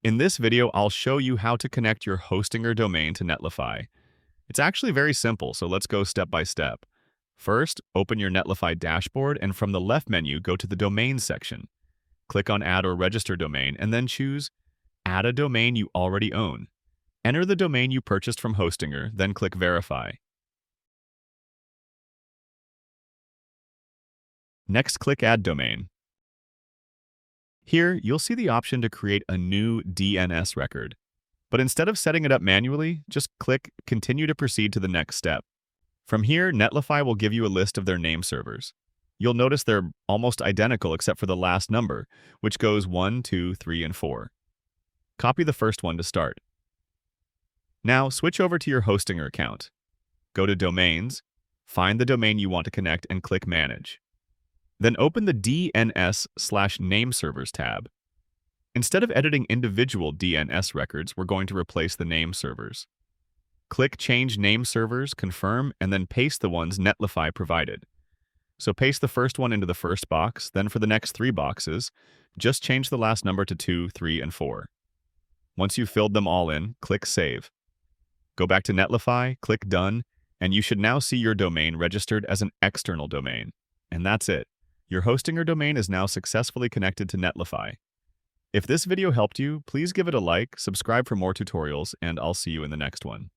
In this video, I'll show you how to connect your Hostinger domain to Netlify. It's actually very simple, so let's go step by step. First, open your Netlify dashboard and from the left menu, go to the Domains section. Click on Add or Register Domain and then choose Add a domain you already own. Enter the domain you purchased from Hostinger, then click Verify. Next, click Add Domain. Here, you'll see the option to create a new DNS record. But instead of setting it up manually, just click Continue to proceed to the next step. From here, Netlify will give you a list of their name servers. You'll notice they're almost identical except for the last number, which goes 1, 2, 3, and 4. Copy the first one to start. Now, switch over to your Hostinger account. Go to Domains, find the domain you want to connect, and click Manage. Then open the DNS/name servers tab. Instead of editing individual DNS records, we're going to replace the name servers. Click Change Name Servers, confirm, and then paste the ones Netlify provided. So paste the first one into the first box, then for the next 3 boxes, just change the last number to 2, 3, and 4. Once you've filled them all in, click Save. Go back to Netlify, click Done, and you should now see your domain registered as an external domain. And that's it. Your Hostinger domain is now successfully connected to Netlify. If this video helped you, please give it a like, subscribe for more tutorials, and I'll see you in the next one.